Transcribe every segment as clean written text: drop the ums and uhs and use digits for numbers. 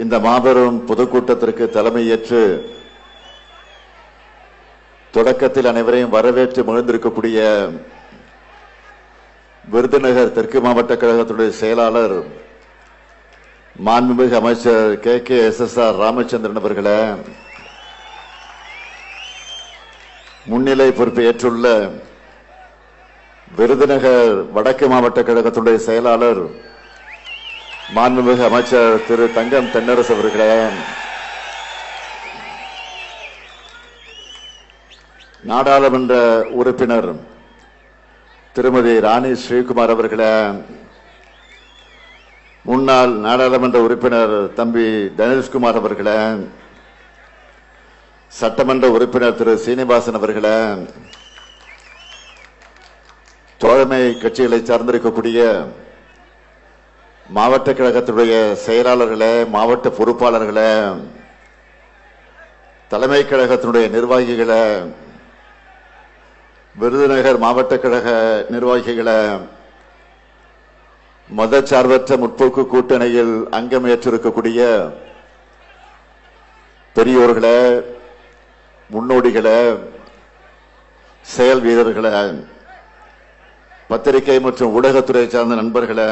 இந்த மாபெரும் பொதுக்கூட்டத்திற்கு தலைமையேற்று தொடக்கத்தில் அனைவரையும் வரவேற்று மகிழ்ந்திருக்கக்கூடிய விருதுநகர் தெற்கு மாவட்ட கழகத்துடைய செயலாளர் மாண்புமிகு அமைச்சர் KKSSR ராமச்சந்திரன் அவர்களே, முன்னிலை பொறுப்பை ஏற்றுள்ள விருதுநகர் வடக்கு மாவட்ட கழகத்துடைய செயலாளர் மாண்புமிகு அமைச்சர் திரு தங்கம் தென்னரசு அவர்களே, நாடாளுமன்ற உறுப்பினர் திருமதி ராணி ஸ்ரீகுமார் அவர்களே, முன்னாள் நாடாளுமன்ற உறுப்பினர் தம்பி தனேஷ்குமார் அவர்களே, சட்டமன்ற உறுப்பினர் திரு சீனிவாசன் அவர்களே, தோழமை கட்சிகளை சார்ந்திருக்கக்கூடிய மாவட்ட கழகத்துடைய செயலாளர்களே, மாவட்ட பொறுப்பாளர்களே, தலைமை கழகத்தினுடைய நிர்வாகிகளே, விருதுநகர் மாவட்ட கழக நிர்வாகிகளே, மதச்சார்பற்ற முற்போக்கு கூட்டணியில் அங்கமேற்றிருக்கக்கூடிய பெரியோர்களே, முன்னோடிகளே, செயல் வீரர்களே, பத்திரிகை மற்றும் ஊடகத்துறை சார்ந்த நண்பர்களே,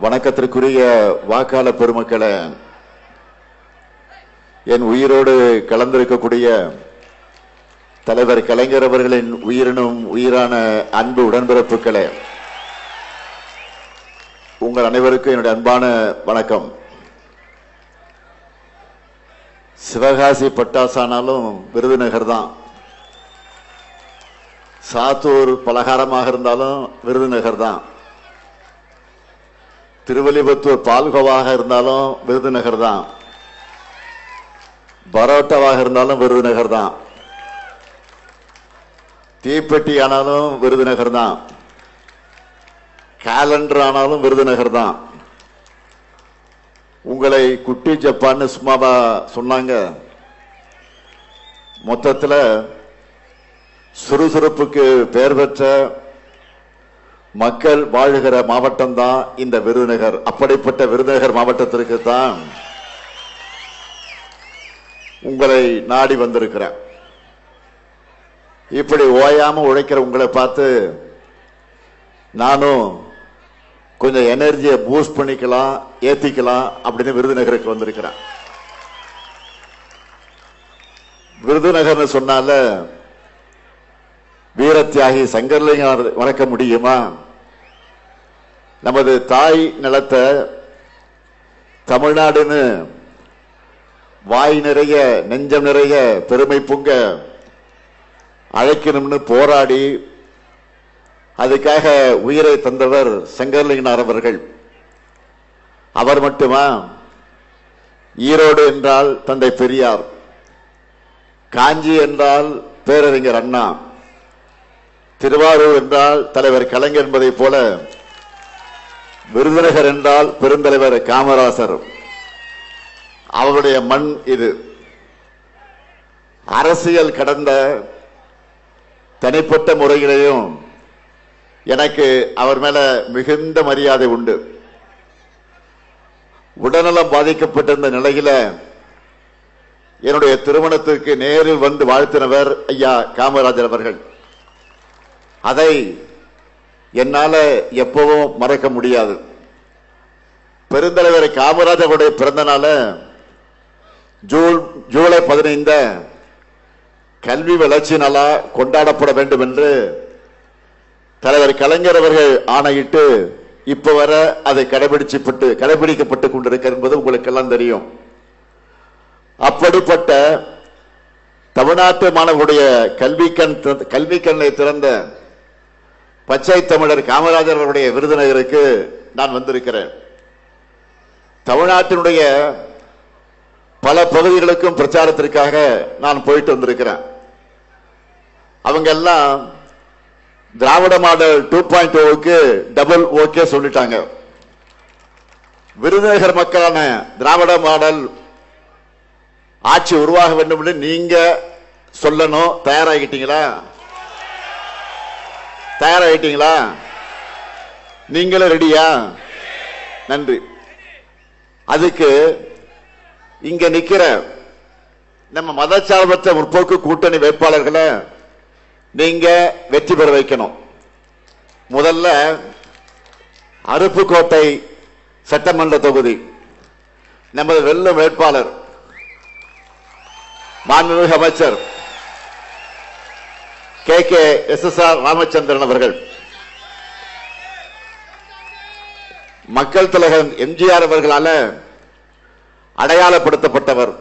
வணக்கத்திற்குரிய வாக்காளர் பெருமக்களே, என் உயிரோடு கலந்திருக்கக்கூடிய தலைவர் கலைஞர் அவர்களின் உயிரினும் உயிரான அன்பு உடன்பிறப்புகளே, உங்கள் அனைவருக்கும் என்னுடைய அன்பான வணக்கம். சிவகாசி பட்டாசானாலும் விருதுநகர் தான், சாத்தூர் பலகாரமாக இருந்தாலும் விருதுநகர் தான், திருவல்லிபுத்தூர் பால்கோவாக இருந்தாலும் விருதுநகர் தான், பரோட்டாவாக இருந்தாலும் விருதுநகர் தான், தீப்பெட்டி ஆனாலும் விருதுநகர் தான், கேலண்டர் ஆனாலும் விருதுநகர் தான். உங்களை குட்டி ஜப்பான்னு சும்மாவா சொன்னாங்க? மொத்தத்தில் சுறுசுறுப்புக்கு பெயர் பெற்ற மக்கள் வாழுகிற மாவட்டம் தான் இந்த விருதுநகர். அப்படிப்பட்ட விருதுநகர் மாவட்டத்திற்கு தான் உங்களை நாடி வந்திருக்கிறேன். இப்படி ஓயாம உழைக்கிற உங்களை பார்த்து நானும் கொஞ்சம் எனர்ஜியை பூஸ்ட் பண்ணிக்கலாம், ஏத்திக்கலாம் அப்படின்னு விருதுநகருக்கு வந்திருக்கிறேன். விருதுநகர்னு சொன்னால வீர தியாகி சங்கர்லிங்கம் மறக்க முடியுமா? நமது தாய் நிலத்தை தமிழ்நாடுன்னு வாய் நிறைய நெஞ்சம் நிறைய பெருமை பொங்க அழைக்கணும்னு போராடி அதுக்காக உயிரை தந்தவர் சங்கர்லிங்கனார் அவர்கள். அவர் மட்டுமா? ஈரோடு என்றால் தந்தை பெரியார், காஞ்சி என்றால் பேரறிஞர் அண்ணா, திருவாரூர் என்றால் தலைவர் கலைஞர் என்பதை போல விருதுநகர் என்றால் பெருந்தலைவர் காமராசர். அவருடைய மண் இது. அரசியல் கடந்த தனிப்பட்ட முறையிலேயும் எனக்கு அவர் மேல மிகுந்த மரியாதை உண்டு. உடல்நலம் பாதிக்கப்பட்டிருந்த நிலையில என்னுடைய திருமணத்திற்கு நேரில் வந்து வாழ்த்தினவர் ஐயா காமராஜர் அவர்கள். அதை என்னால எப்பவும் மறக்க முடியாது. பெருந்தலைவர் காமராஜருடைய பிறந்த நாள ஜூலை 15 கல்வி வளர்ச்சி நாளா கொண்டாடப்பட வேண்டும் என்று தலைவர் கலைஞர் அவர்கள் ஆணையிட்டு இப்ப வர அதை கடைபிடிக்கப்பட்டுக் கொண்டிருக்கிறது என்பது உங்களுக்கு எல்லாம் தெரியும். அப்படிப்பட்ட தமிழ்நாட்டு மாணவர்களுடைய கல்வி கண்ணை திறந்த பச்சை தமிழர் காமராஜர் அவருடைய விருதுநகருக்கு நான் வந்திருக்கிறேன். தமிழ்நாட்டினுடைய பல பகுதிகளுக்கும் பிரச்சாரத்திற்காக நான் போயிட்டு வந்திருக்கிறேன். அவங்க எல்லாம் திராவிட மாடல் 2.0க்கு டபுள் ஓகே சொல்லிட்டாங்க. விருதுநகர் மக்களான திராவிட மாடல் ஆட்சி உருவாக வேண்டும் என்று நீங்க சொல்லணும். தயாராகிட்டீங்களா? தயாராகிட்டீங்களா? நீங்களும் ரெடியா? நன்றி. அதுக்கு இங்க நிக்கிற நம்ம மதச்சார்பற்ற முற்போக்கு கூட்டணி வேட்பாளர்களை நீங்க வெற்றி பெற வைக்கணும். முதல்ல அருப்புக்கோட்டை சட்டமன்ற தொகுதி நமது வெல்லும் வேட்பாளர் மாண்புமிகு அமைச்சர் KKSSR ராமச்சந்திரன் அவர்கள். மக்கள் தலைவர் எம்ஜிஆர் அவர்களால அடையாளப்படுத்தப்பட்டவர்.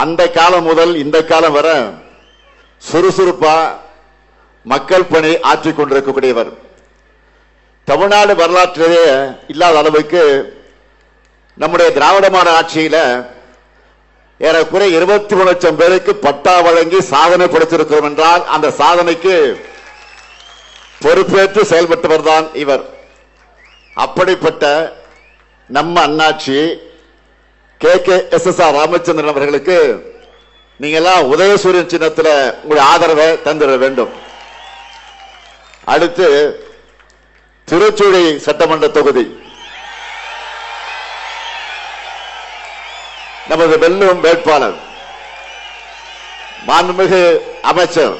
அந்த காலம் முதல் இந்த காலம் வரை சுறுசுறுப்பா மக்கள் பணி ஆற்றிக் கொண்டிருக்கக்கூடியவர். தமிழ்நாடு வரலாற்றிலேயே இல்லாத அளவுக்கு நம்முடைய திராவிட மாடல் ஆட்சியில ஏறக்குறை 23 லட்சம் பேருக்கு பட்டா வழங்கி சாதனை படைத்திருக்கிறோம் என்றால் அந்த சாதனைக்கு பொறுப்பேற்று செயல்பட்டவர் தான் இவர். அப்படிப்பட்ட நம்ம அண்ணாச்சி KKSSR ராமச்சந்திரன் அவர்களுக்கு நீங்க எல்லாம் உதயசூரியன் சின்னத்தில் உங்களுடைய ஆதரவை தந்திட வேண்டும். அடுத்து திருச்சுழி சட்டமன்ற தொகுதி நமது வெல்லும் வேட்பாளர் மாண்புமிகு அமைச்சர்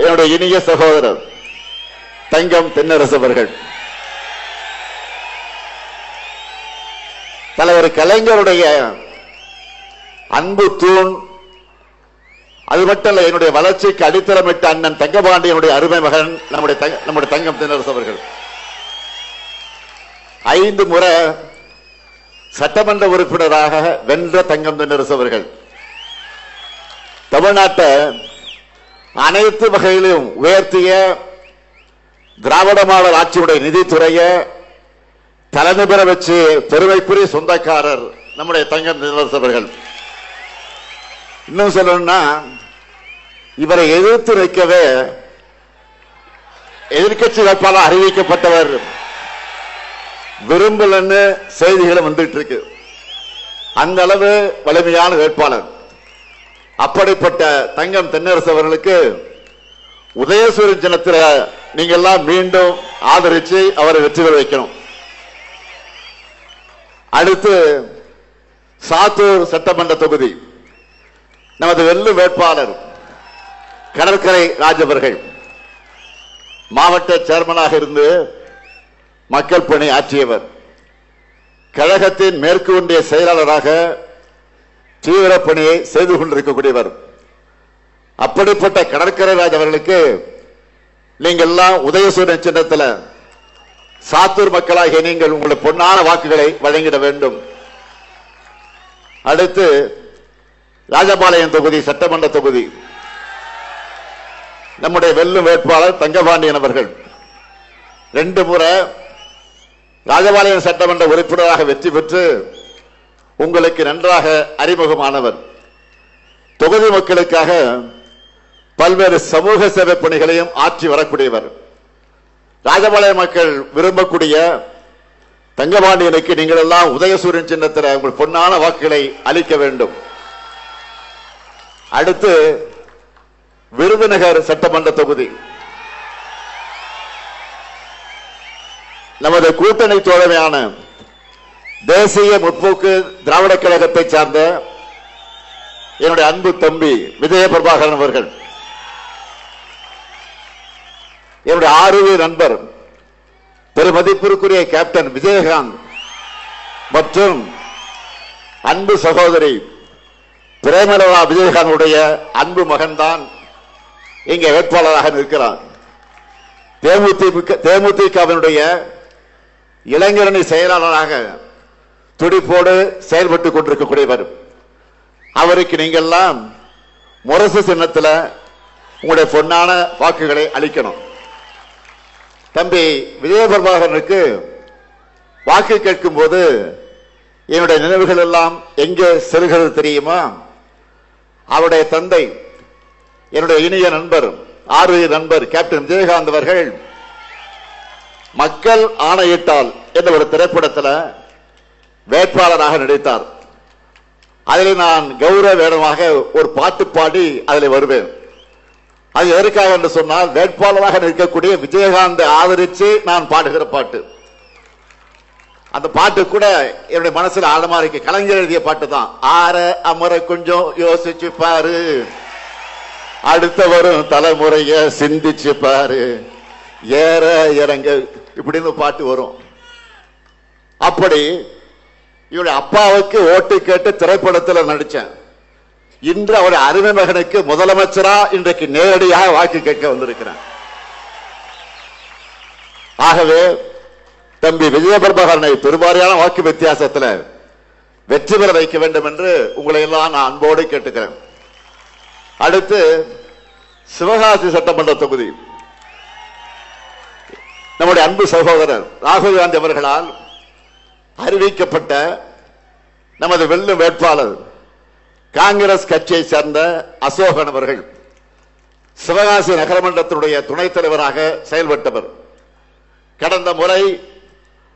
என்னுடைய இனிய சகோதரர் தங்கம் தென்னரசு அவர்கள். தலைவர் கலைஞருடைய அன்பு தூண், அது மட்டுமல்ல என்னுடைய வளர்ச்சிக்கு அடித்தளமிட்ட அண்ணன் தங்கபாண்டியனுடைய அருமை மகன் நம்முடைய தங்கம் தென்னரசு அவர்கள். 5 முறை சட்டமன்ற உறுப்பினராக வென்ற தங்கம் தென்னரசு அவர்கள் தமிழ்நாட்டை அனைத்து வகையிலும் உயர்த்திய திராவிட மாடல் ஆட்சியுடைய நிதித்துறையை தலைமை பெற வச்சு பெருமைக்குரிய சொந்தக்காரர் நம்முடைய தங்கம் தென்னரசு அவர்கள். இன்னும் சொல்லணும்னா இவரை எதிர்த்து நிற்கவே எதிர்கட்சி வேட்பாளர் அறிவிக்கப்பட்டவர் விரும்பலன்னு செய்திகளும் வந்துட்டு இருக்கு. அந்த அளவு வலிமையான வேட்பாளர். அப்படிப்பட்ட தங்கம் தென்னரசு அவர்களுக்கு உதயசூரியன் சின்னத்தில் நீங்க எல்லாம் மீண்டும் ஆதரிச்சு அவரை வெற்றி பெற வைக்கணும். அடுத்து சாத்தூர் சட்டமன்ற தொகுதி நமது வெல்லும் வேட்பாளர் கடற்கரை ராஜ் அவர்கள். மாவட்ட சேர்மனாக இருந்து மக்கள் பணி ஆற்றியவர். கழகத்தின் மேற்கு ஒன்றிய செயலாளராக தீவிர பணியை செய்து கொண்டிருக்கக்கூடியவர். அப்படிப்பட்ட கடற்கரை ராஜ் அவர்களுக்கு நீங்கள் எல்லாம் உதயசூரியன் சின்னத்தில் சாத்தூர் மக்களாகிய நீங்கள் உங்களுடைய பொன்னான வாக்குகளை வழங்கிட வேண்டும். அடுத்து ராஜபாளையம் தொகுதி சட்டமன்ற தொகுதி நம்முடைய வெல்லும் வேட்பாளர் தங்கபாண்டியன் அவர்கள் 2 முறை ராஜபாளையம் சட்டமன்ற உறுப்பினராக வெற்றி பெற்று உங்களுக்கு நன்றாக அறிமுகமானவர். தொகுதி மக்களுக்காக பல்வேறு சமூக சேவை பணிகளையும் ஆற்றி வரக்கூடியவர். ராஜபாளையம் மக்கள் விரும்பக்கூடிய தங்கபாண்டியனுக்கு நீங்கள் எல்லாம் உதயசூரியன் சின்னத்தில் உங்கள் பொன்னான வாக்குகளை அளிக்க வேண்டும். அடுத்து விருதுநகர் சட்டமன்ற தொகுதி நமது கூட்டணி தோழமையான தேசிய முற்போக்கு திராவிட கழகத்தை சார்ந்த என்னுடைய அன்பு தம்பி விஜய பிரபாகரன் அவர்கள், என்னுடைய ஆரோக்கிய நண்பர் பெருமதிப்பிற்குரிய கேப்டன் விஜயகாந்த் மற்றும் அன்பு சகோதரி பிரேமலதா விஜயகாந்துடைய அன்பு மகன்தான் இங்கே வேட்பாளராக நிற்கிறார். தேமுதிகவினுடைய இளைஞரணி செயலாளராக துடிப்போடு செயல்பட்டுக் கொண்டிருக்கக்கூடியவர். அவருக்கு நீங்கள் எல்லாம் முரசு சின்னத்தில் உங்களுடைய பொன்னான வாக்குகளை அளிக்கணும். தம்பி விஜய பிரபாகரனுக்கு வாக்கு கேட்கும் போது என்னுடைய நினைவுகள் எல்லாம் எங்கே செல்கிறது தெரியுமா? அவருடைய தந்தை என்னுடைய இனிய நண்பர் ஆரோக்கிய நண்பர் கேப்டன் விஜயகாந்த் அவர்கள் மக்கள் ஆணையிட்டால் என்ற ஒரு திரைப்படத்தில் வேட்பாளராக நடித்தார். அதில் நான் கௌரவ வேடமாக ஒரு பாட்டு பாடி அதில் வருவேன். அது எதற்காக என்று சொன்னால் வேட்பாளராக நிற்கக்கூடிய விஜயகாந்தை ஆதரித்து நான் பாடுகிற பாட்டு. அந்த பாட்டு கூட என்னுடைய மனசுல ஆழமா இருக்கு. கலைஞர் எழுதிய பாட்டு தான். ஆற அமர கொஞ்சம் யோசிச்சு பாரு, அடுத்த வரும் தலைமுறைய சிந்திச்சு பாரு, ஏற இறங்க இப்படின்னு பாட்டு வரும். அப்படி இவருடைய அப்பாவுக்கு ஓட்டு கேட்டு திரைப்படத்தில் நடிச்சேன். இன்று அவருடைய அருமை மகனுக்கு முதலமைச்சரா இன்றைக்கு நேரடியாக வாக்கு கேட்க வந்திருக்கிறேன். ஆகவே தம்பி விஜயபிரபாகரனை பெருவாரியான வாக்கு வித்தியாசத்தில் வெற்றி பெற வைக்க வேண்டும் என்று உங்களை எல்லாம் நான் அன்போடு கேட்டுக்கிறேன். அடுத்து சிவகாசி சட்டமன்ற தொகுதி நம்முடைய அன்பு சகோதரர் ராகுல் காந்தி அவர்களால் அறிவிக்கப்பட்ட நமது வெல்லும் வேட்பாளர் காங்கிரஸ் கட்சியை சேர்ந்த அசோகன் அவர்கள் சிவகாசி நகரமன்றத்தினுடைய துணைத் தலைவராக செயல்பட்டவர். கடந்த முறை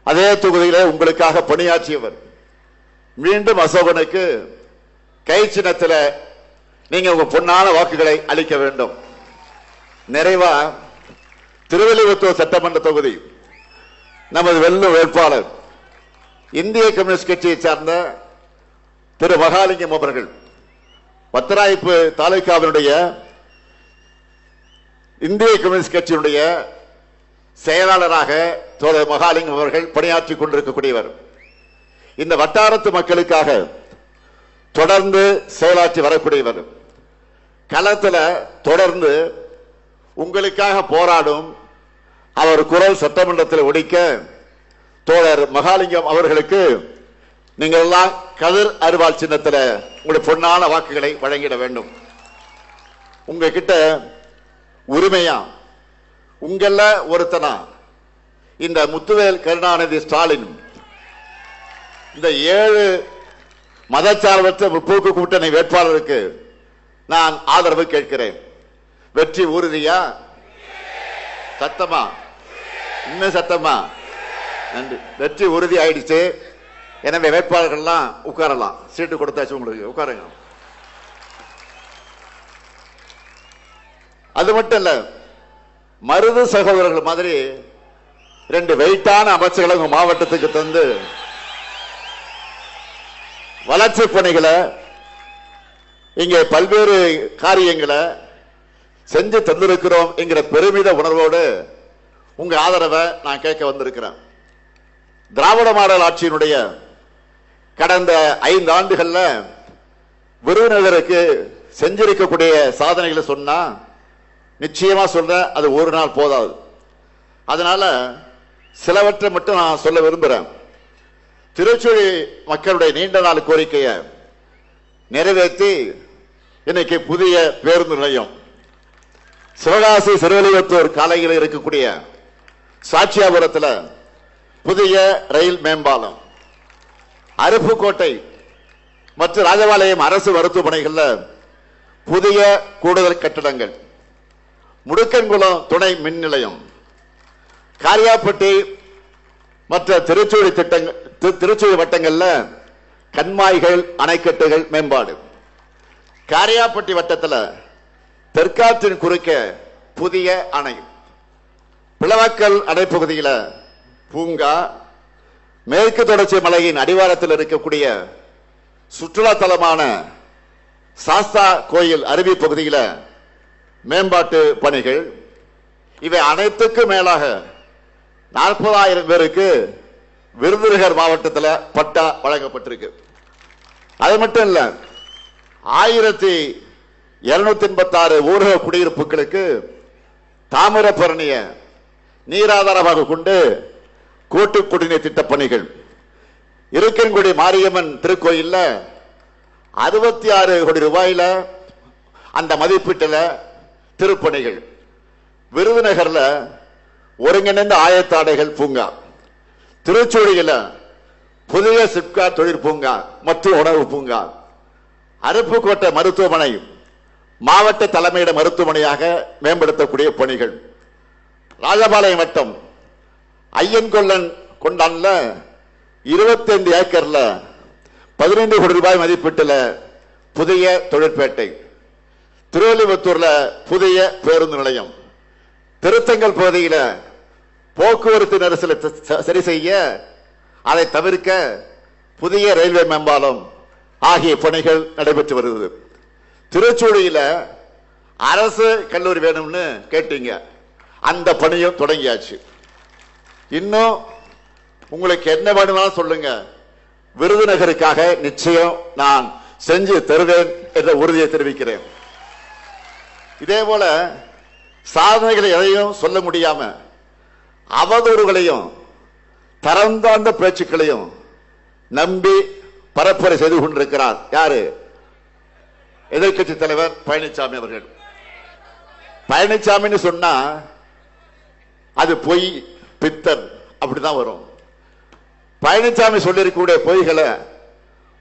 அதே தொகுதியிலே உங்களுக்காக பணியாற்றியவர். மீண்டும் அசோகனுக்கு கை சின்னத்தில் நீங்க உங்க பொன்னான வாக்குகளை அளிக்க வேண்டும். நிறைவா திருவள்ளுவர் சட்டமன்ற தொகுதி நமது வெல்லும் வேட்பாளர் இந்திய கம்யூனிஸ்ட் கட்சியை சார்ந்த திரு மகாலிங்கம் அவர்கள் பத்தராயிப்பு தாலுகாவினுடைய இந்திய கம்யூனிஸ்ட் கட்சியினுடைய செயலாளராக தோழர் மகாலிங்கம் அவர்கள் பணியாற்றிக் கொண்டிருக்கக்கூடியவர். இந்த வட்டாரத்து மக்களுக்காக தொடர்ந்து செயலாற்றி வரக்கூடியவர். களத்தில் தொடர்ந்து உங்களுக்காக போராடும் அவர் குரல் சட்டமன்றத்தில் ஒலிக்க தோழர் மகாலிங்கம் அவர்களுக்கு நீங்கள் எல்லாம் கதிர் அருவாள் சின்னத்தில் உங்களுடைய பொன்னான வாக்குகளை வழங்கிட வேண்டும். உங்ககிட்ட உரிமையா உங்கள ஒருத்தனா இந்த முத்துவேல் கருணாநிதி ஸ்டாலின் இந்த 7 மதச்சார்பற்ற முற்போக்கு கூட்டணி வேட்பாளருக்கு நான் ஆதரவு கேட்கிறேன். வெற்றி உறுதியா? சத்தமா? இன்னும் சத்தமா? நன்றி. வெற்றி உறுதி ஆயிடுச்சு. எனவே வேட்பாளர்கள்லாம் உட்காரலாம். சீட்டு கொடுத்தாச்சு உங்களுக்கு, உட்காருங்க. அது மட்டும் இல்ல, மருது சகோதரர்கள் மாதிரி 2 வெயிட்டான அமைச்சர்களை உங்க மாவட்டத்துக்கு தந்து வளர்ச்சி பணிகளை இங்கே பல்வேறு காரியங்களை செஞ்சு தந்திருக்கிறோம் என்கிற பெருமித உணர்வோடு உங்க ஆதரவை நான் கேட்க வந்திருக்கிறேன். திராவிட மாடல் ஆட்சியினுடைய கடந்த 5 ஆண்டுகள்ல விருதுநகருக்கு செஞ்சிருக்கக்கூடிய சாதனைகளை சொன்னா நிச்சயமா சொல்ற அது ஒரு நாள் போதாது. அதனால சிலவற்றை மட்டும் நான் சொல்ல விரும்புறேன். திருச்சுழி மக்களுடைய நீண்ட நாள் கோரிக்கையை நிறைவேற்றி இன்னைக்கு புதிய பேருந்து நிலையம், சிவகாசி சிறுவலிவத்தூர் காலையில் இருக்கக்கூடிய சாட்சியாபுரத்தில் புதிய ரயில் மேம்பாலம், அருப்புக்கோட்டை மற்றும் ராஜபாளையம் அரசு மருத்துவமனைகளில் புதிய கூடுதல் கட்டடங்கள், முடுக்கன்குளம் துணை மின் நிலையம், காரியாப்பட்டி மற்ற திருச்சூழி வட்டங்கள்ல கண்மாய்கள் அணைக்கட்டுகள் மேம்பாடு, காரியாப்பட்டி வட்டத்தில் தெற்காற்றின் குறுக்க புதிய அணை, பிளவக்கல் அணைப்பகுதியில் பூங்கா, மேற்கு தொடர்ச்சி மலையின் அடிவாரத்தில் இருக்கக்கூடிய சுற்றுலா தலமான சாஸ்தா கோயில் அருவி பகுதியில் மேம்பாட்டு பணிகள், இவை அனைத்துக்கும் மேலாக 40,000 பேருக்கு விருதுநகர் மாவட்டத்தில் பட்டா வழங்கப்பட்டிருக்கு. அது மட்டும் இல்ல, 1286 ஊரக குடியிருப்புகளுக்கு தாமிரபரணிய நீராதாரமாக கொண்டு கூட்டு குடிநீர் திட்ட பணிகள், இருக்கன்குடி மாரியம்மன் திருக்கோயில்ல 66 கோடி ரூபாயில அந்த மதிப்பீட்டில் திருப்பணிகள், விருதுநகர்ல ஒருங்கிணைந்த ஆயத்தாடைகள் பூங்கா, திருச்சூழியில புதிய சிப்கா தொழிற்பூங்கா மற்றும் உணவு பூங்கா, அருப்புக்கோட்டை மருத்துவமனை மாவட்ட தலைமையிட மருத்துவமனையாக மேம்படுத்தக்கூடிய பணிகள், ராஜபாளையம் வட்டம் ஐயன்கொல்லன் கொண்டான்ல 25 ஏக்கர்ல 15 கோடி ரூபாய் மதிப்பீட்டில் புதிய தொழிற்பேட்டை, திருவள்ளுவத்தூர்ல புதிய பேருந்து நிலையம், திருத்தங்கல் பகுதியில் போக்குவரத்து நெரிசலை சரி செய்ய அதை தவிர்க்க புதிய ரயில்வே மேம்பாலம் ஆகிய பணிகள் நடைபெற்று வருகிறது. திருச்சூழியில அரசு கல்லூரி வேணும்னு கேட்டீங்க, அந்த பணியும் தொடங்கியாச்சு. இன்னும் உங்களுக்கு என்ன வேணும்னாலும் சொல்லுங்க, விருதுநகருக்காக நிச்சயம் நான் செஞ்சு தருவேன் என்ற உறுதியை தெரிவிக்கிறேன். இதே போல சாதனைகளை எதையும் சொல்ல முடியாம அவதூறுகளையும் தரம் தாழ்ந்த பேச்சுக்களையும் நம்பி பரப்புரை செய்து கொண்டிருக்கிறார் யாரு? எதிர்கட்சி தலைவர் பழனிசாமி அவர்கள். பழனிசாமின்னு சொன்னா அது பொய், பித்தர் அப்படிதான் வரும். பழனிசாமி சொல்லிருக்கக்கூடிய பொய்களை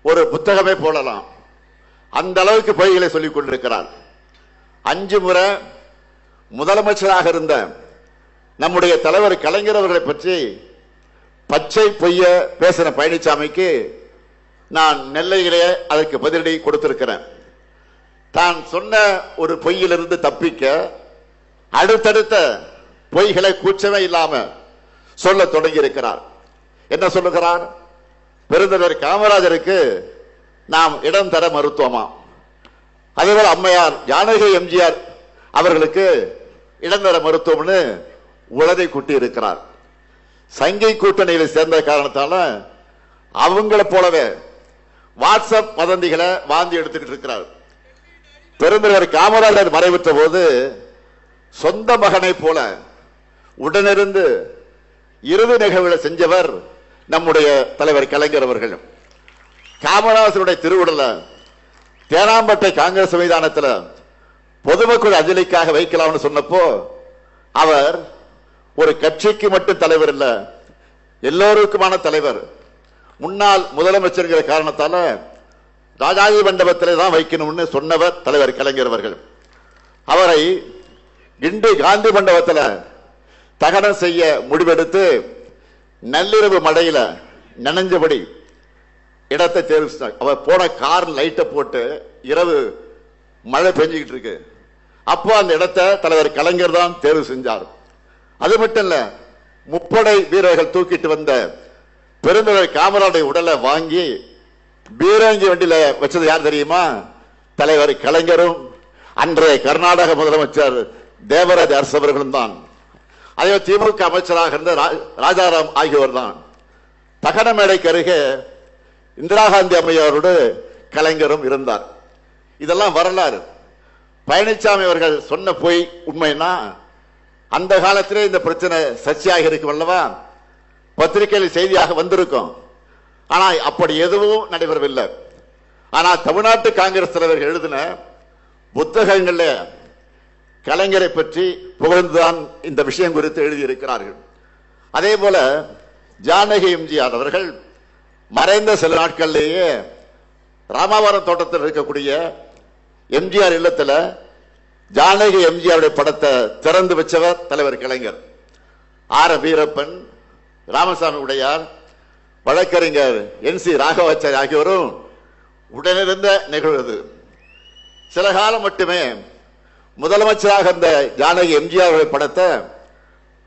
ஒரு புத்தகமே போடலாம், அந்த அளவுக்கு பொய்களை சொல்லிக் கொண்டிருக்கிறார். 5 முறை முதலமைச்சராக இருந்த நம்முடைய தலைவர் கலைஞர் அவர்களை பற்றி பச்சை பொய்ய பேசின பழனிசாமிக்கு நான் நெல்லையிலே அதற்கு பதிலடி கொடுத்திருக்கிறேன். தான் சொன்ன ஒரு பொய்யிலிருந்து தப்பிக்க அடுத்தடுத்த பொய்களை கூச்சமே இல்லாம சொல்ல தொடங்கி இருக்கிறார். என்ன சொல்லுகிறார்? பெருந்தலைவர் காமராஜருக்கு நாம் இடம் தர மறுத்தோமா, அதேபோல அம்மையார் ஜானகி எம்ஜிஆர் அவர்களுக்கு இடம் தர மறுத்தோம்னு உளதை கூட்டி இருக்கிறார். சங்கை கூட்டணியில் சேர்ந்த காரணத்தால அவங்கள போலவே வாட்ஸ்அப் வதந்திகளை வாந்தி எடுத்துக்கிட்டு இருக்கிறார். பெருந்தலைவர் காமராஜர் மறைவுற்ற போது சொந்த மகனை போல உடனிருந்து இறுதி நிகழ்வுகளை செஞ்சவர் நம்முடைய தலைவர் கலைஞர் அவர்கள். காமராஜருடைய திருவுடல தேனாம்பட்டை காங்கிரஸ் மைதானத்தில் பொதுமக்கள் அஞ்சலிக்காக வைக்கலாம்னு சொன்னப்போ அவர் ஒரு கட்சிக்கு மட்டும் தலைவர் இல்ல, எல்லோருக்குமான தலைவர், முன்னாள் முதலமைச்சர் காரணத்தால ராஜாஜி மண்டபத்தில் தான் வைக்கணும்னு சொன்னவர் தலைவர் கலைஞர் அவர்கள். அவரை கிண்டி காந்தி மண்டபத்தில் தகனம் செய்ய முடிவெடுத்து நள்ளிரவு மழையில நனைஞ்சபடி இடத்தை தேர்வு செஞ்சார். அவர் போன கார் லைட்டை போட்டு இரவு மழை பெஞ்சுக்கிட்டு இருக்கு, அப்போ அந்த இடத்தை தலைவர் கலைஞர் தான் தேர்வு செஞ்சார். அது மட்டும் இல்ல, முப்படை வீரர்கள் தூக்கிட்டு வந்த பெருந்தலைவர் காமராஜருடைய உடலை வாங்கி பீரங்கி வண்டியில வச்சது யார் தெரியுமா? தலைவர் கலைஞரும் அன்றைய கர்நாடக முதலமைச்சர் தேவராஜ அரசு அவர்களும் தான். அதே திமுக அமைச்சராக இருந்த ராஜாராம் ஆகியோர் தான். தகன மேடைக்கு அருகே இந்திரா காந்தி அம்மையாரோடு கலைஞரும் இருந்தார். இதெல்லாம் வரலாறு. பழனிசாமி அவர்கள் சொன்ன போய் உண்மைன்னா அந்த காலத்திலே இந்த பிரச்சனை சர்ச்சையாக இருக்கும் அல்லவா, பத்திரிகையில் செய்தியாக வந்திருக்கும். ஆனா அப்படி எதுவும் நடைபெறவில்லை. ஆனா தமிழ்நாட்டு காங்கிரஸ் தலைவர்கள் எழுதின புத்தகங்கள்ல கலைஞரை பற்றி புகழ்ந்துதான் இந்த விஷயம் குறித்து எழுதியிருக்கிறார்கள். அதே போல ஜானகி எம்ஜிஆர் அவர்கள் மறைந்த சில நாட்களிலேயே ராமாவரம் தோட்டத்தில் இருக்கக்கூடிய எம்ஜிஆர் இல்லத்தில் ஜானகி எம்ஜிஆருடைய படத்தை திறந்து வச்சவர் தலைவர் கலைஞர். ஆர் வீரப்பன், ராமசாமி உடையார், வழக்கறிஞர் NC ராகவாச்சாரி ஆகியோரும் உடனிருந்த நிகழ்வு. சில காலம் மட்டுமே முதலமைச்சராக இருந்த ஜானகி எம்ஜிஆர் படத்தை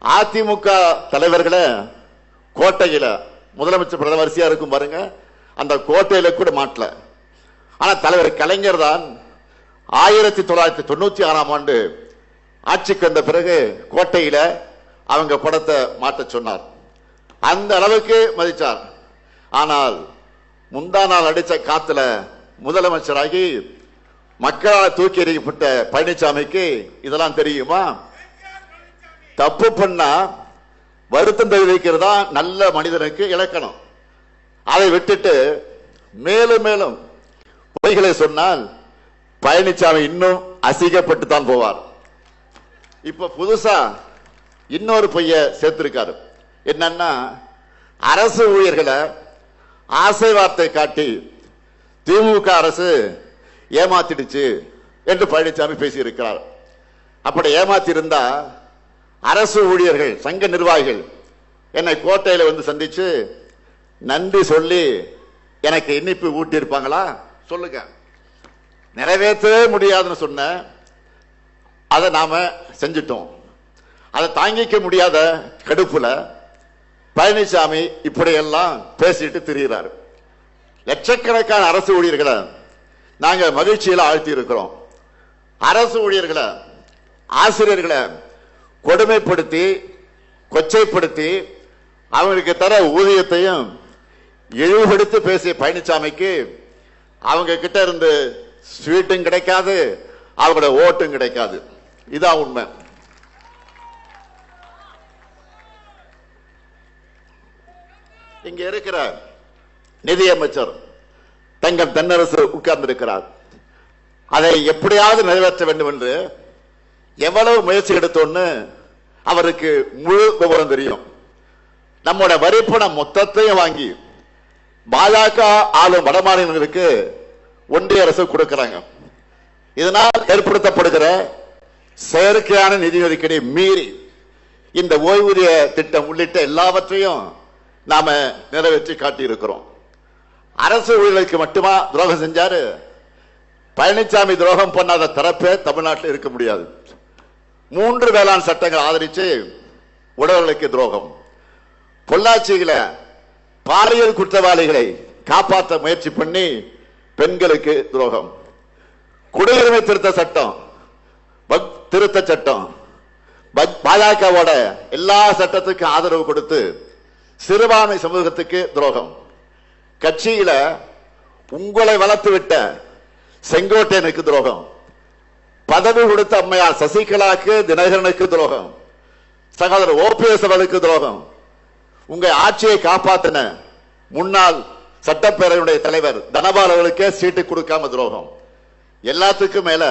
அதிமுக தலைவர்களை கோட்டையில, முதலமைச்சர் படம் வரிசையா இருக்கும் பாருங்க, அந்த கோட்டையில கூட மாட்டல. ஆனா தலைவர் கலைஞர் தான் 1996ஆம் ஆண்டு ஆட்சிக்கு வந்த பிறகு கோட்டையில அவங்க படத்தை மாட்ட சொன்னார். அந்த அளவுக்கு மதிச்சார். ஆனால் முந்தா நாள் அடிச்ச காத்துல முதலமைச்சராகி மக்களால் தூக்கி எறியப்பட்ட பழனிசாமிக்கு இதெல்லாம் தெரியுமா? தப்பு பண்ணா வருத்தம் தெரிவிக்கிறதா நல்ல மனிதனுக்கு இலக்கணம். அதை விட்டுட்டு மேலும் மேலும் பொய்களை சொன்னால் பழனிசாமி இன்னும் அசிங்கப்பட்டு தான் போவார். இப்ப புதுசா இன்னொரு பொய்ய சேர்த்திருக்காரு. என்னன்னா, அரசு ஊழியர்களை ஆசை வார்த்தை காட்டி திமுக அரசு ஏமாத்திடுச்சு என்று பழனிசாமி பேசியிருக்கிறார். அப்படி ஏமாத்தி இருந்தா அரசு ஊழியர்கள் சங்க நிர்வாகிகள் என்னை கோட்டையில வந்து சந்திச்சு நன்றி சொல்லி எனக்கு இனிப்பு ஊட்டி இருப்பாங்களா? சொல்லுங்க. நிறைவேற்றவே முடியாதுன்னு சொன்ன அதை நாம செஞ்சிட்டோம். அதை தாங்கிக்க முடியாத கடுப்புல பழனிசாமி இப்படியெல்லாம் பேசிட்டு திரிகிறார். லட்சக்கணக்கான அரசு ஊழியர்களை நாங்க மகிழ்ச்சியில் ஆழ்த்தி இருக்கிறோம். அரசு ஊழியர்களை, ஆசிரியர்களை கொடுமைப்படுத்தி, கொச்சைப்படுத்தி, அவங்களுக்கு தர ஊதியத்தையும் இழிவுபடுத்தி பேசிய பழனிசாமிக்கு அவங்க கிட்ட இருந்து ஸ்வீட்டும் கிடைக்காது, அவங்களோட ஓட்டும் கிடைக்காது. இதான் உண்மை. இங்க இருக்கிற நிதியமைச்சர் தங்கம் தென்னரசு உட்கார்ந்து இருக்கிறார். அதை எப்படியாவது நிறைவேற்ற வேண்டும் என்று எவ்வளவு முயற்சி எடுத்தோன்னு அவருக்கு முழு விவரம் தெரியும். நம்மோட வரிப்பணம் மொத்தத்தையும் வாங்கி பாஜக ஆளும் வடமாநிலங்களுக்கு ஒன்றிய அரசு கொடுக்கிறாங்க. இதனால் ஏற்படுத்தப்படுகிற செயற்கையான நிதி ஒதுக்கீடை மீறி இந்த ஓய்வூதிய திட்டம் உள்ளிட்ட எல்லாவற்றையும் நாம நிறைவேற்றி காட்டியிருக்கிறோம். அரசு ஊழியர்களுக்கு மட்டுமா துரோகம் செஞ்சாரு? பழனிசாமி துரோகம் பண்ணாத தரப்பே தமிழ்நாட்டில் இருக்க முடியாது. 3 வேளாண் சட்டங்கள் ஆதரிச்சு உழவர்களுக்கு துரோகம், பொள்ளாச்சியில பாலியல் குற்றவாளிகளை காப்பாற்ற முயற்சி பண்ணி பெண்களுக்கு துரோகம், குடியுரிமை திருத்த சட்டம், திருத்த சட்டம், பாஜகவோட எல்லா சட்டத்துக்கும் ஆதரவு கொடுத்து சிறுபான்மை சமூகத்துக்கு துரோகம், கட்சியில உங்களை வளர்த்து விட்ட செங்கோட்டையனுக்கு துரோகம், பதவி கொடுத்த அம்மையார் சசிகலாக்கு, தினகரனுக்கு துரோகம், சகோதரர் ஓபிஎஸ் அவர்களுக்கு துரோகம், உங்க ஆட்சியை காப்பாத்தின முன்னாள் சட்டப்பேரவையுடைய தலைவர் தனபால் அவர்களுக்கு சீட்டு கொடுக்காம துரோகம், எல்லாத்துக்கும் மேல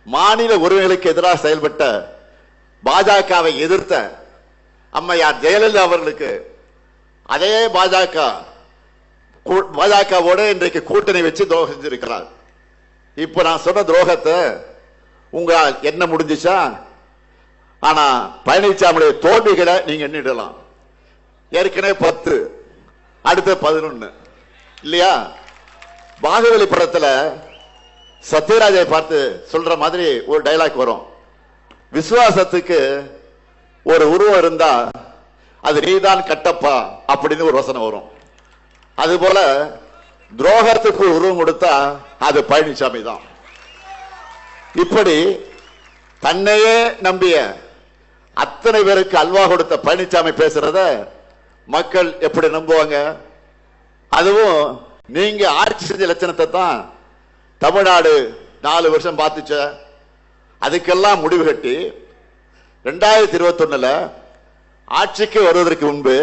மாநில உரிமைகளுக்கு எதிராக செயல்பட்ட பாஜகவை எதிர்த்த அம்மையார் ஜெயலலிதா அவர்களுக்கு அதே பாஜகவோட இன்றைக்கு கூட்டணி வச்சு துரோகம் செஞ்சிருக்கிறார். இப்ப நான் சொன்ன துரோகத்தை உங்களால் என்ன முடிஞ்சிச்சா? ஆனா பழனிசாமியுடைய தோல்விகளை நீங்க எண்ணிடலாம். ஏற்கனவே 10, அடுத்த 11 இல்லையா? பாகுபலி படத்துல சத்யராஜை பார்த்து சொல்ற மாதிரி ஒரு டைலாக் வரும், விசுவாசத்துக்கு ஒரு உருவம் இருந்தா அது நீதான் கட்டப்பா அப்படின்னு ஒரு வசனம் வரும். அதுபோல துரோகத்துக்கு உருவம் கொடுத்தா அது பழனிசாமி தான். இப்படி தன்னையே நம்பிய அத்தனை பேருக்கு அல்வா கொடுத்த பழனிசாமி பேசுறத மக்கள் எப்படி நம்புவாங்க? அதுவும் நீங்க ஆட்சி செஞ்ச லட்சணத்தை தான் தமிழ்நாடு 4 வருஷம் பார்த்துச்ச. அதுக்கெல்லாம் முடிவு கட்டி 2021 ஆட்சிக்கு வருவதற்கு முன்பு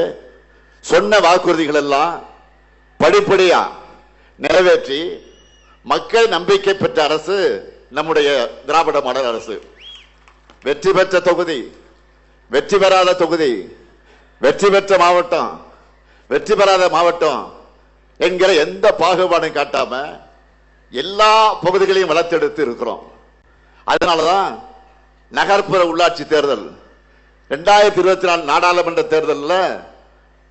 சொன்ன வாக்குறுதிகள் எல்லாம் படிப்படியா நிறைவேற்றி மக்கள் நம்பிக்கை பெற்ற அரசு நம்முடைய திராவிட மாடல் அரசு. வெற்றி பெற்ற தொகுதி, வெற்றி பெறாத தொகுதி, வெற்றி பெற்ற மாவட்டம், வெற்றி பெறாத மாவட்டம் என்கிற எந்த பாகுபாடும் காட்டாம எல்லா பகுதிகளையும் வளர்த்தெடுத்து இருக்கிறோம். அதனாலதான் நகர்ப்புற உள்ளாட்சி தேர்தல் 2024 நாடாளுமன்ற தேர்தலில்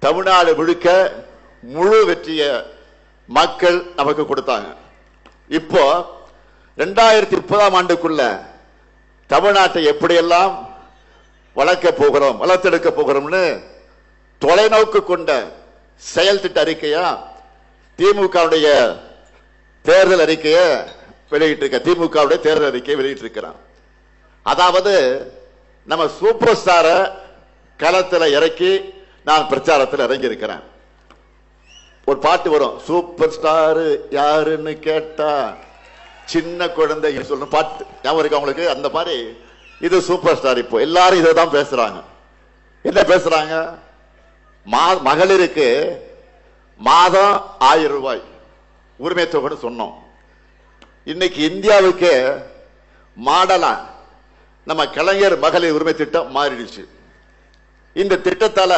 தமிழ்நாடு முழுக்க முழு வெற்றிய மக்கள் நமக்கு கொடுத்தாங்க. இப்போ 2030 ஆண்டுக்குள்ள தமிழ்நாட்டை எப்படியெல்லாம் வளர்க்க போகிறோம், வளர்த்தெடுக்க போகிறோம்னு தொலைநோக்கு கொண்ட செயல் திட்ட அறிக்கையா திமுகவுடைய தேர்தல் அறிக்கையை வெளியிட்டிருக்க, திமுகவுடைய தேர்தல் அறிக்கையை வெளியிட்டிருக்கிறான். அதாவது நம்ம சூப்பர் ஸ்டார களத்தில் இறக்கி நான் பிரச்சாரத்தில் இறங்கி இருக்கிறேன். ஒரு பாட்டு வரும், சூப்பர் ஸ்டார் யாருன்னு கேட்டா சின்ன குழந்தை சொல்லணும் பாட்டு ஞாபகம் இருக்கு அவங்களுக்கு? அந்த மாதிரி இது சூப்பர் ஸ்டார். இப்போ எல்லாரும் இதை தான் பேசுறாங்க. என்ன பேசுறாங்க? மகளிருக்கு மாதம் 1000 ரூபாய் உரிமை தொகைன்னு சொன்னோம். இன்னைக்கு இந்தியாவுக்கு மாடலா நம்ம கலைஞர் மகளிர் உரிமை திட்டம் மாறிடுச்சு. இந்த திட்டத்தால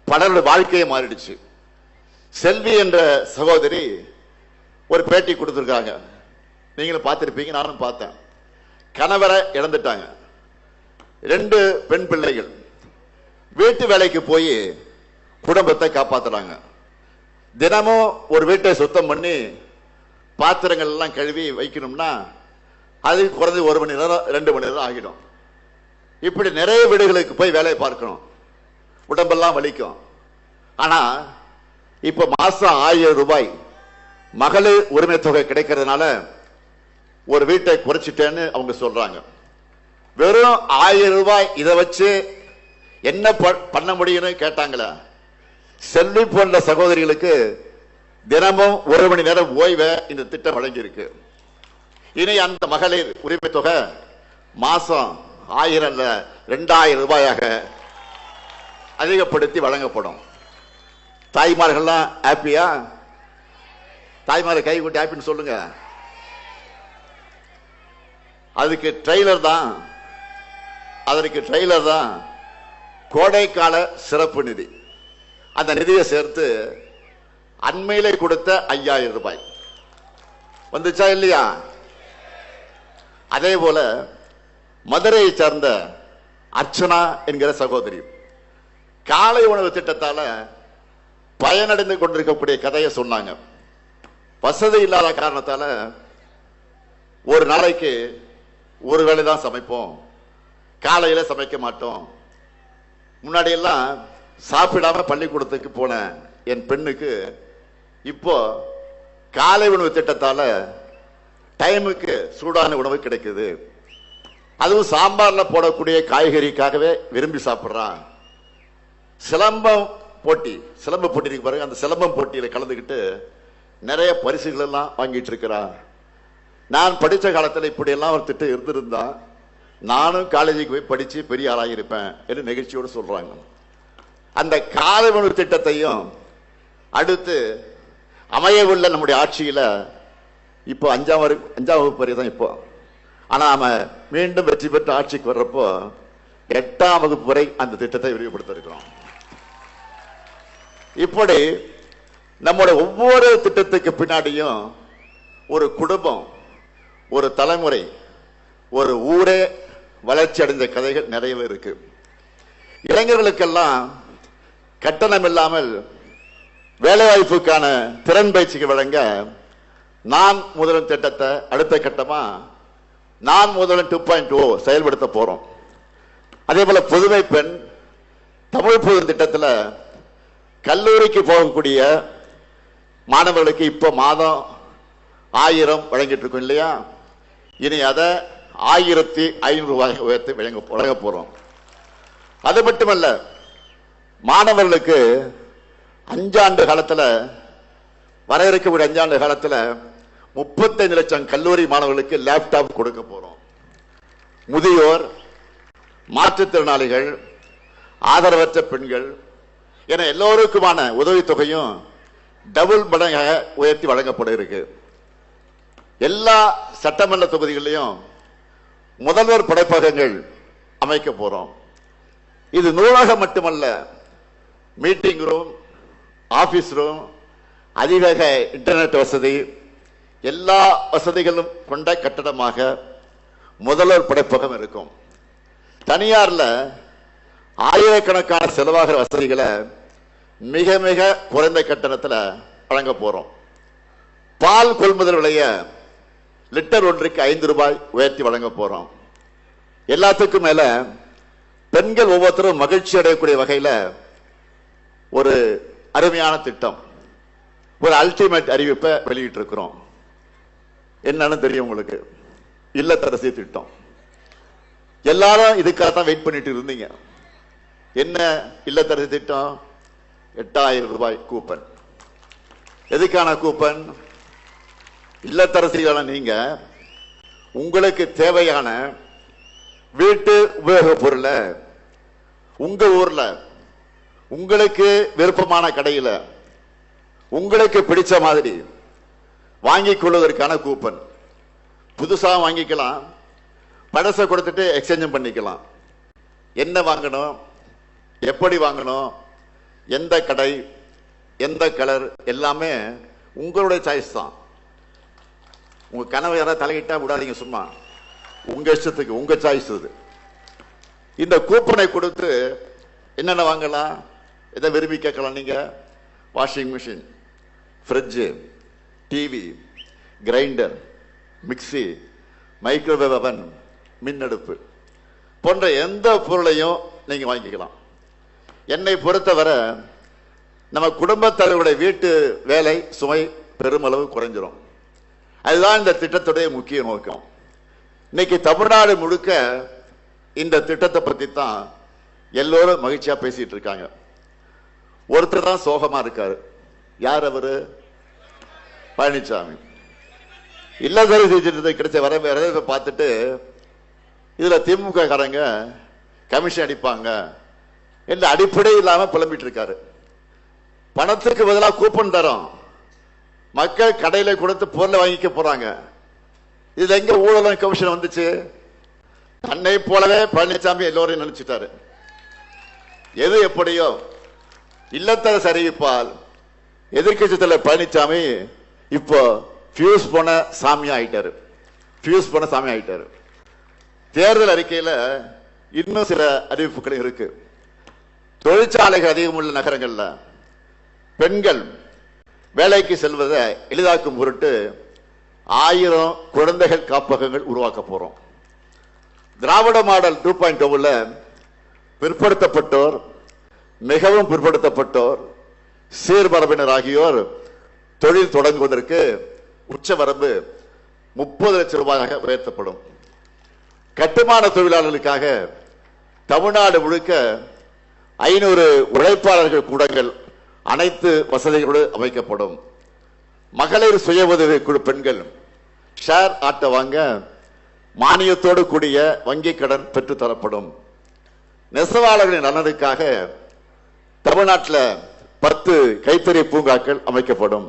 பலருடைய வாழ்க்கையை மாறிடுச்சு. செல்வி என்ற சகோதரி ஒரு பேட்டி கொடுத்திருக்காங்க, நீங்களும் பார்த்திருப்பீங்க, நானும் பார்த்தேன். கணவரை இழந்துட்டாங்க, 2 பெண் பிள்ளைகள், வீட்டு வேலைக்கு போய் குடும்பத்தை காப்பாத்துறாங்க. தினமும் ஒரு வீட்டை சுத்தம் பண்ணி பாத்திரங்கள் எல்லாம் கழுவி வைக்கணும்னா அது குறைஞ்சு 1 மணி நேரம் 2 மணி நேரம் ஆகிடும். இப்படி நிறைய வீடுகளுக்கு போய் வேலை பார்க்கணும். உடம்பெல்லாம் வலிக்கும். ஆனா இப்ப மாசம் 1000 ரூபாய் மகளிர் உரிமை தொகை கிடைக்கிறதுனால ஒரு வீட்டை குறைச்சிட்டேன்னு அவங்க சொல்றாங்க. வெறும் 1000 ரூபாய் இதை வச்சு என்ன பண்ண முடியும்னு கேட்டாங்களா? செல்வி போன்ற சகோதரிகளுக்கு தினமும் 1 மணி நேரம் ஓய்வை இந்த திட்டம் வழங்கி இருக்கு. இனி அந்த மகளிர் உரிமை தொகை மாசம் 1000 இல்ல 2000 ரூபாயாக அதிகப்படுத்தி வழங்கப்படும். தாய்மார்கள்லாம் ஹாப்பியா? தாய்மாரை கை கூட்டி ஹாப்பின்னு சொல்லுங்க. அதுக்கு ட்ரெய்லர் தான் கோடைக்கால சிறப்பு நிதி. அந்த நிதியை சேர்த்து அண்மையிலே கொடுத்த 5000 ரூபாய் வந்துச்சா இல்லையா? அதே போல மதுரையை சார்ந்த அர்ச்சனா என்கிற சகோதரி காலை உணவு திட்டத்தால பயனடைந்து கொண்டிருக்கக்கூடிய கதையை சொன்னாங்க. வசதி இல்லாத காரணத்தால ஒரு நாளைக்கு ஒரு வேளை தான் சமைப்போம், காலையில சமைக்க மாட்டோம். முன்னாடி எல்லாம் சாப்பிடாம பள்ளிக்கூடத்துக்கு போன என் பெண்ணுக்கு இப்போ காலை உணவு திட்டத்தால டைமுக்கு சூடான உணவு கிடைக்குது. அதுவும் சாம்பார்ல போடக்கூடிய காய்கறிக்காகவே விரும்பி சாப்பிட்றான். சிலம்ப போட்டி இருக்கு பாருங்க, அந்த சிலம்பம் போட்டியில கலந்துக்கிட்டு நிறைய பரிசுகள் எல்லாம் வாங்கிட்டு இருக்கிறா. நான் படித்த காலத்தில் இப்படி எல்லாம் ஒரு திட்டம் இருந்திருந்தா நானும் காலேஜுக்கு போய் படிச்சு பெரிய ஆளாகிருப்பேன் என்று நிகழ்ச்சியோடு சொல்றாங்க. அந்த காலை உணவு திட்டத்தையும் அடுத்து அமைய உள்ள நம்முடைய ஆட்சியில இப்போ 5ஆம் வகுப்பு வரை தான் இப்போ. ஆனா நாம மீண்டும் வெற்றி பெற்று ஆட்சிக்கு வர்றப்போ 8ஆம் வகுப்பு வரை அந்த திட்டத்தை விரிவுபடுத்த இருக்கிறோம். இப்படி நம்முடைய ஒவ்வொரு திட்டத்துக்கு பின்னாடியும் ஒரு குடும்பம், ஒரு தலைமுறை, ஒரு ஊரே வளர்ச்சி அடைந்த கதைகள் நிறையவே இருக்கு. இளைஞர்களுக்கெல்லாம் கட்டணம் இல்லாமல் வேலைவாய்ப்புக்கான திறன் பயிற்சிக்கு வழங்க நான் முதல்வன் திட்டத்தை அடுத்த கட்டமா நான் முதல்வன் 2.0 செயல்படுத்த போறோம். அதே போல புதுமை பெண் தமிழ் புது திட்டத்தில் கல்லூரிக்கு போகக்கூடிய மாணவர்களுக்கு இப்ப மாதம் 1000 வழங்கிட்டு இருக்கோம் இல்லையா? இனி அதை 1500 ரூபாய் உயர்த்தி வழங்க போறோம். அது மட்டுமல்ல, மாணவர்களுக்கு 5 ஆண்டு காலத்தில் வர இருக்கக்கூடிய 5 ஆண்டு காலத்தில் 35 லட்சம் கல்லூரி மாணவர்களுக்கு லேப்டாப் கொடுக்க போறோம். முதியோர், மாற்றுத்திறனாளிகள், ஆதரவற்ற பெண்கள் என எல்லோருக்குமான உதவித்தொகையும் டபுள் மடங்காக உயர்த்தி வழங்கப்பட இருக்கு. எல்லா சட்டமன்ற தொகுதிகளிலும் முதல்வர் படைப்பகங்கள் அமைக்க போறோம். இது நூலகம் மட்டுமல்ல, மீட்டிங் ரூம், ஆபீஸ் ரூம், அதிவேக இன்டர்நெட் வசதி, எல்லா வசதிகளும் கொண்ட கட்டடமாக முதல்வர் படைப்பகம் இருக்கும். தனியார்ல ஆயிரக்கணக்கான செலவாகிற வசதிகளை மிக மிக குறைந்த கட்டணத்தில் வழங்க போறோம். பால் கொள்முதல் விலைய லிட்டர் ஒன்றுக்கு 5 ரூபாய் உயர்த்தி வழங்க போறோம். எல்லாத்துக்கும் மேல பெண்கள் ஒவ்வொருத்தரும் மகிழ்ச்சி அடையக்கூடிய வகையில் ஒரு அருமையான திட்டம், ஒரு அல்டிமேட் அறிவிப்பை வெளியிட்டு இருக்கிறோம். என்னன்னு தெரியும் உங்களுக்கு? இல்லத்தரசி திட்டம். எல்லாரும் இதுக்காகத்தான் வெயிட் பண்ணிட்டு இருந்தீங்க. என்ன இல்லத்தரசி திட்டம்? 8000 ரூபாய் கூப்பன். எதுக்கான கூப்பன்? இல்லத்தரசிகளான நீங்க உங்களுக்கு தேவையான வீட்டு உபயோக பொருளை உங்க ஊர்ல உங்களுக்கு விருப்பமான கடையில் உங்களுக்கு பிடிச்ச மாதிரி வாங்கிக் கொள்வதற்கான கூப்பன். புதுசா வாங்கிக்கலாம், பழசை கொடுத்துட்டு எக்ஸ்சேஞ்சும் பண்ணிக்கலாம். என்ன வாங்கணும், எப்படி வாங்கணும், எந்த கடை, எந்த கலர், எல்லாமே உங்களுடைய சாய்ஸ் தான். உங்க கனவு யாராவது தலையிட்டா விடாதீங்க, சும்மா உங்க இஷ்டத்துக்கு, உங்க சாய்ஸ் இது. இந்த கூப்பனை கொடுத்து என்னென்ன வாங்கலாம், எதை விரும்பி கேட்கலாம் நீங்க? Washing machine, fridge, TV, grinder, mixie, microwave அவன், மின் அடுப்பு போன்ற எந்த பொருளையும் நீங்க வாங்கிக்கலாம். என்னை பொறுத்தவரை நம்ம குடும்பத் தலைவருடைய வீட்டு வேலை சுமை பெருமளவு குறைஞ்சிரும். அதுதான் இந்த திட்டத்துடைய முக்கிய நோக்கம். இன்னைக்கு தமிழ்நாடு முழுக்க இந்த திட்டத்தை பத்தி தான் எல்லோரும் மகிழ்ச்சியா பேசிட்டு இருக்காங்க. ஒருத்தர் தான் சோகமா இருக்காரு. யார் அவரு? பழனிசாமி. இல்லத்தரசி திட்டத்தை கிடைச்ச வரவேற்பை பார்த்துட்டு இதுல திமுக காரங்க கமிஷன் அடிப்பாங்க என்ற அடிப்படை இல்லாம புலம்பிட்டு இருக்காரு. பணத்துக்கு பதிலாக கூப்பன் தரோம், மக்கள் கடையில கொடுத்து பொருளை வாங்கிக்க போறாங்க. இதுல எங்க ஊழலும் கமிஷன் வந்துச்சு? தன்னை போலவே பழனிசாமி எல்லோரையும் நினைச்சிட்டாரு. எது எப்படியோ இல்லத்தரசு அறிவிப்பால் எதிர்கட்சி தலைவர் பழனிசாமி இப்போ ஃபியூஸ் போன சாமி ஆயிட்டாரு. தேர்தல் அறிக்கையில இன்னும் சில அறிவிப்புகள் இருக்கு. தொழிற்சாலைகள் அதிகம் உள்ள நகரங்கள்ல பெண்கள் வேலைக்கு செல்வதை எளிதாக்கும் பொருட்டு 1000 குழந்தைகள் காப்பகங்கள் உருவாக்க போறோம். திராவிட மாடல் 2.0 பிற்படுத்தப்பட்டோர், மிகவும் பிற்படுத்தப்பட்டோர், சீர்மரபினர் ஆகியோர் தொழில் தொடங்குவதற்கு உச்சவரம்பு 30 லட்சம் ரூபாயாக உயர்த்தப்படும். கட்டுமான தொழிலாளர்களுக்காக தமிழ்நாடு முழுக்க 500 உழைப்பாளர்கள் கூடங்கள் அனைத்து வசதிகளோடு அமைக்கப்படும். மகளிர் சுய உதவி குழு பெண்கள் ஷேர் ஆட்டை வாங்க மானியத்தோடு கூடிய வங்கி கடன் பெற்று தரப்படும். நெசவாளர்களின் நலனுக்காக தமிழ்நாட்டில் 10 கைத்தறி பூங்காக்கள் அமைக்கப்படும்.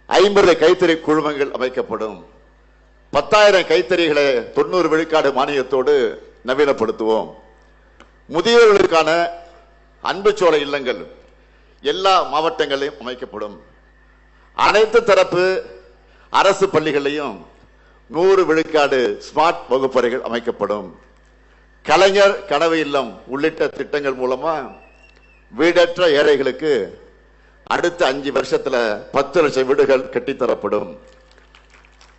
50 கைத்தறி குழுமங்கள் அமைக்கப்படும். 10,000 கைத்தறிகளை 90 விழுக்காடு மானியத்தோடு நவீனப்படுத்துவோம். முதியோர்களுக்கான அன்புச்சோலை இல்லங்கள் எல்லா மாவட்டங்களிலும் அமைக்கப்படும். அனைத்து தரப்பு அரசு பள்ளிகளிலும் 100 விழுக்காடு ஸ்மார்ட் வகுப்பறைகள் அமைக்கப்படும். கலைஞர் கனவு இல்லம் உள்ளிட்ட திட்டங்கள் மூலமா வீடற்ற ஏழைகளுக்கு அடுத்த 5 வருஷத்துல 10 லட்சம் வீடுகள் கட்டித்தரப்படும்.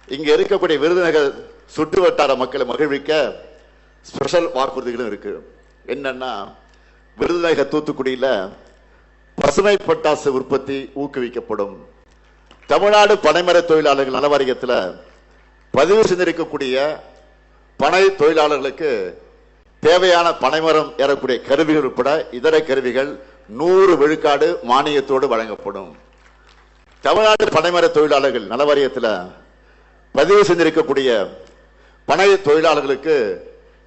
இங்க இருக்கக்கூடிய விருதுநகர் சுற்று வட்டார மக்களை மகிழ்விக்க ஸ்பெஷல் வாக்குறுதிகளும் இருக்கு. என்னன்னா, விருதுநகர் தூத்துக்குடியில பசுமை பட்டாசு உற்பத்தி ஊக்குவிக்கப்படும். தமிழ்நாடு பனைமர தொழிலாளர்கள் நல வாரியத்தில் பதிவு செய்திருக்கக்கூடிய பனை தொழிலாளர்களுக்கு தேவையான பனைமரம் ஏறக்கூடிய கருவிகள் உட்பட இதர கருவிகள் 100 விழுக்காடு மானியத்தோடு வழங்கப்படும். தமிழ்நாடு பனைமர தொழிலாளர்கள் நல வாரியத்தில் பதிவு செய்திருக்கக்கூடிய பனை தொழிலாளர்களுக்கு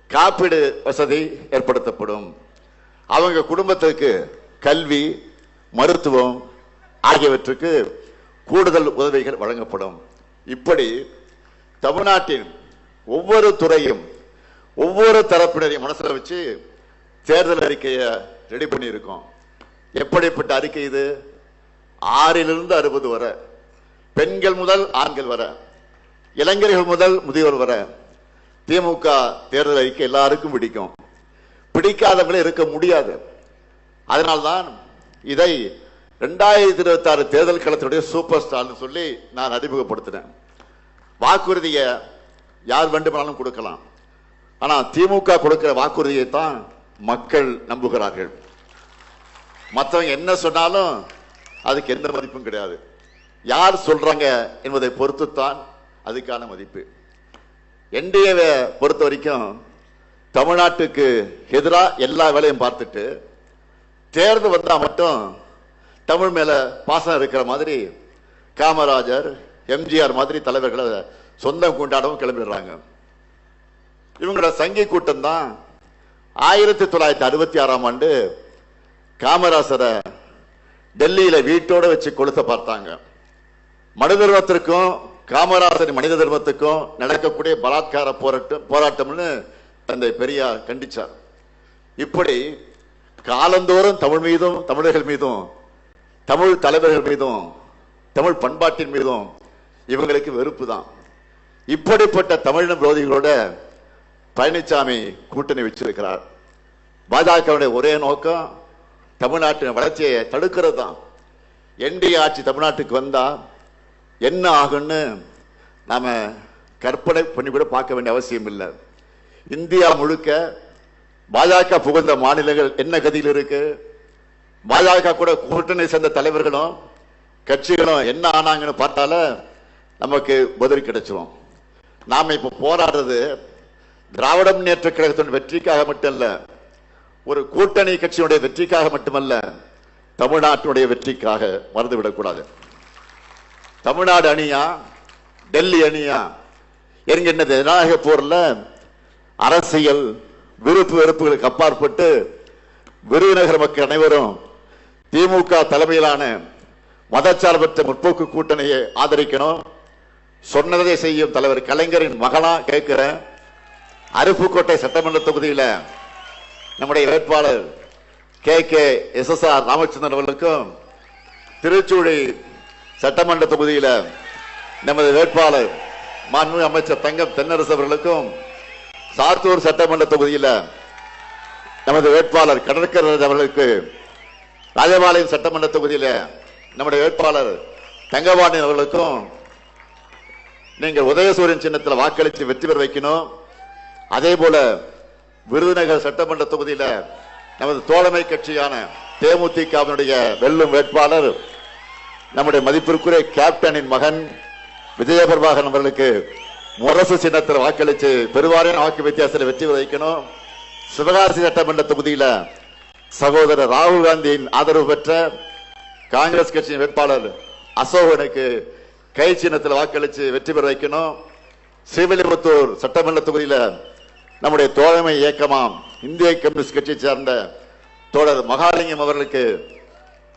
காப்பீடு வசதி ஏற்படுத்தப்படும். அவங்க குடும்பத்திற்கு கல்வி, மருத்துவம் ஆகியவற்றுக்கு கூடுதல் உதவிகள் வழங்கப்படும். இப்படி தமிழ்நாட்டின் ஒவ்வொரு துறையும் ஒவ்வொரு தரப்பினரையும் மனசுல வச்சு தேர்தல் அறிக்கையை ரெடி பண்ணி இருக்கோம். எப்படிப்பட்ட அறிக்கை இது? 6லிருந்து 60 வரை, பெண்கள் முதல் ஆண்கள் வரை, இளைஞர்கள் முதல் முதியோர் வரை. திமுக தேர்தல் அறிக்கை எல்லாருக்கும் பிடிக்கும், பிடிக்காதவங்களே இருக்க முடியாது. அதனால்தான் இதை 2026 தேர்தல் களத்தினுடைய சூப்பர் ஸ்டார் சொல்லி நான் அறிமுகப்படுத்தினேன். வாக்குறுதியை யார் வேண்டுமானாலும் கொடுக்கலாம், ஆனா திமுக கொடுக்கிற வாக்குறுதியை தான் மக்கள் நம்புகிறார்கள். மற்றவங்க என்ன சொன்னாலும் அதுக்கு எந்த மதிப்பும் கிடையாது. யார் சொல்றாங்க என்பதை பொறுத்துத்தான் அதுக்கான மதிப்பு. என்டிஏவை பொறுத்த வரைக்கும் தமிழ்நாட்டுக்கு எதிராக எல்லா வேலையும் பார்த்துட்டு தேர்தல் வந்தா மட்டும் தமிழ் மேல பாசம் இருக்கிற மாதிரி காமராஜர், எம்ஜிஆர் மாதிரி தலைவர்களை சொந்தம் கொண்டாடவும் கிளம்பிடுறாங்க. இவங்களோட சங்கி கூட்டம் தான் 1966ஆம் ஆண்டு காமராசரை டெல்லியில வீட்டோட வச்சு கொளுத்த பார்த்தாங்க. மனித தர்மத்திற்கும் காமராசரின் மனித தர்மத்துக்கும் நடக்கக்கூடிய பலாத்கார போராட்டம்னு தந்தை பெரியார் கண்டிச்சார். இப்படி காலந்தோறும் தமிழ் மீதும், தமிழர்கள் மீதும், தமிழ் தலைவர்கள் மீதும், தமிழ் பண்பாட்டின் மீதும் இவங்களுக்கு வெறுப்பு தான். இப்படிப்பட்ட தமிழ் விரோதிகளோட பழனிசாமி கூட்டணி வச்சிருக்கிறார். பாஜகவுடைய ஒரே நோக்கம் தமிழ்நாட்டின் வளர்ச்சியை தடுக்கிறது தான். என்டிஏ ஆட்சி தமிழ்நாட்டுக்கு வந்தா என்ன ஆகுன்னு நாம கற்பனை பண்ணி கூட பார்க்க வேண்டிய அவசியம் இல்லை. இந்தியா முழுக்க பாஜக புகுந்த மாநிலங்கள் என்ன கதியில் இருக்கு? பாஜக கூட கூட்டணி சேர்ந்த தலைவர்களும் கட்சிகளும் என்ன ஆனாங்கன்னு பார்த்தால நமக்கு பதில் கிடைச்சிரும். நாம இப்ப போராடுறது திராவிட முன்னேற்ற கழகத்தின் வெற்றிக்காக மட்டுமல்ல, ஒரு கூட்டணி கட்சியுடைய வெற்றிக்காக மட்டுமல்ல, தமிழ்நாட்டுடைய வெற்றிக்காக மறந்துவிடக்கூடாது. தமிழ்நாடு அணியா டெல்லி அணியா என்கின்ற ஜனநாயக போர்ல அரசியல் விருப்பு வெறுப்புகளுக்கு அப்பாற்பட்டு விருதுநகர் மக்கள் அனைவரும் திமுக தலைமையிலான மதச்சார்பற்ற முற்போக்கு கூட்டணியை ஆதரிக்கணும். சொன்னதை செய்யும் தலைவர் கலைஞரின் மகனா கேட்கிற அருப்புக்கோட்டை சட்டமன்ற தொகுதியில நம்முடைய வேட்பாளர் KK-SSR ராமச்சந்திரன் அவர்களுக்கும், திருச்சூழி சட்டமன்ற தொகுதியில நமது வேட்பாளர் மாண்புமிகு அமைச்சர் தங்கம் தென்னரசு அவர்களுக்கும், சாத்தூர் சட்டமன்ற தொகுதியில நமது வேட்பாளர் கடற்கரை அவர்களுக்கு, ராஜபாளையம் சட்டமன்ற தொகுதியில நம்முடைய வேட்பாளர் தங்கவாணி அவர்களுக்கும் நீங்கள் உதயசூரியன் சின்னத்தில் வாக்களித்து வெற்றி பெற வைக்கணும். அதே போல விருதுநகர் சட்டமன்ற தொகுதியில நமது தோழமை கட்சியான தேமுதிகவினுடைய வெல்லும் வேட்பாளர் நம்முடைய மதிப்பிற்குரிய கேப்டனின் மகன் விஜயபிரபாகரன் அவர்களுக்கு முரசு சின்னத்தில் வாக்களித்து பெருவாரியான வாக்கு வித்தியாசத்தில் வெற்றி பெற வைக்கணும். சிவகாசி சட்டமன்ற தொகுதியில சகோதரர் ராகுல் காந்தியின் ஆதரவு பெற்ற காங்கிரஸ் கட்சியின் வேட்பாளர் அசோகனுக்கு கை சின்னத்தில் வாக்களித்து வெற்றி பெற வைக்கணும். ஸ்ரீவில்லிபுத்தூர் சட்டமன்ற தொகுதியில நம்முடைய தோழமை இயக்கமாம் இந்திய கம்யூனிஸ்ட் கட்சியை சேர்ந்த தோழர் மகாலிங்கம் அவர்களுக்கு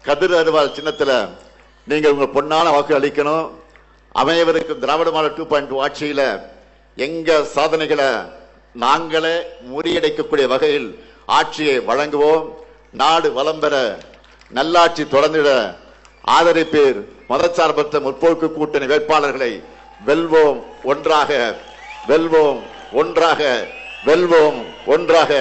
கதிர் அருவாள் சின்னத்தில் நீங்கள் உங்கள் பொன்னான வாக்கு அளிக்கணும். அமையவருக்கும் திராவிட மாடல் 2.0 ஆட்சியில எங்க சாதனைகளை நாங்களே முறியடைக்கக்கூடிய வகையில் ஆட்சியை வழங்குவோம். நாடு வளம் பெற, நல்லாட்சி தொடர்ந்திட ஆதரிப்பீர். மதச்சார்பற்ற முற்போக்கு கூட்டணி வேட்பாளர்களை வெல்வோம் ஒன்றாக, வெல்வோம் ஒன்றாக, வெல்வோம் ஒன்றாக.